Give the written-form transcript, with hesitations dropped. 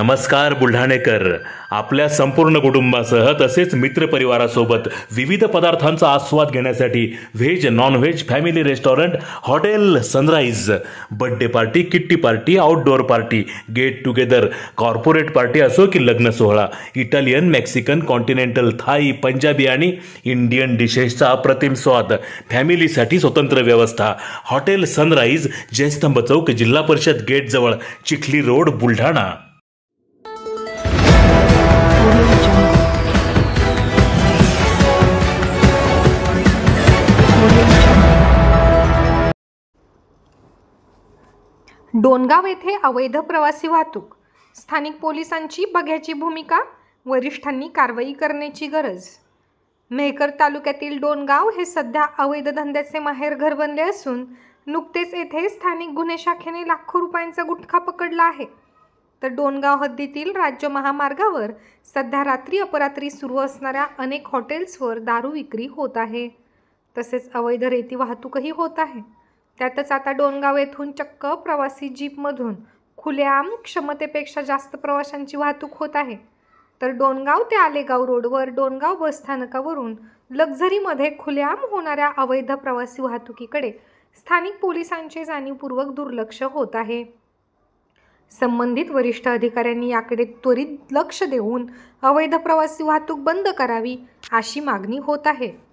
नमस्कार बुलढाणेकर. आपल्या संपूर्ण कुटुंबासह तसेच मित्रपरिवारासोबत विविध पदार्थांचा आस्वाद घेण्यासाठी veg non veg family restaurant hotel Sunrise. Birthday party, kitty party, outdoor party, get together, corporate party असो की लग्न सोहळा, Italian, Mexican, continental, Thai, Punjabi आणि इंडियन डिशेसचा अप्रतिम स्वाद. फॅमिलीसाठी स्वतंत्र व्यवस्था. हॉटेल सनराइज, जयस्तंभ चौक, जिल्हा परिषद गेट जवळ, चिखली रोड, बुलढाणा. डोणगाव येथे अवैध प्रवासी वाहतूक. स्थानिक पोलिसांची बघ्याची भूमिका, वरिष्ठांनी कारवाई करण्याची गरज. मेहकर तालुक्यातील डोणगाव हे सध्या अवैध धंद्याचे माहेरघर बनले असून नुकतेच येथे स्थानिक गुन्हे शाखेने लाखो रुपयांचा गुटखा पकडला आहे. तर डोणगाव हद्दीतील राज्य महामार्गावर सध्या रात्री अपरात्री सुरू असणाऱ्या अनेक हॉटेल्सवर दारू विक्री होत आहे. तसेच अवैध रेती वाहतूकही होत आहे. त्यातच आता डोणगाव येथून चक्क प्रवासी जीपमधून खुलेआम क्षमतेपेक्षा जास्त प्रवाशांची वाहतूक होत आहे. तर डोणगाव ते आलेगाव रोडवर डोणगाव बसस्थानकावरून लक्झरीमध्ये खुलेआम होणाऱ्या अवैध प्रवासी वाहतुकीकडे स्थानिक पोलिसांचे जाणीवपूर्वक दुर्लक्ष होत आहे. संबंधित वरिष्ठ अधिकाऱ्यांनी याकडे त्वरित लक्ष देऊन अवैध प्रवासी वाहतूक बंद करावी अशी मागणी होत आहे.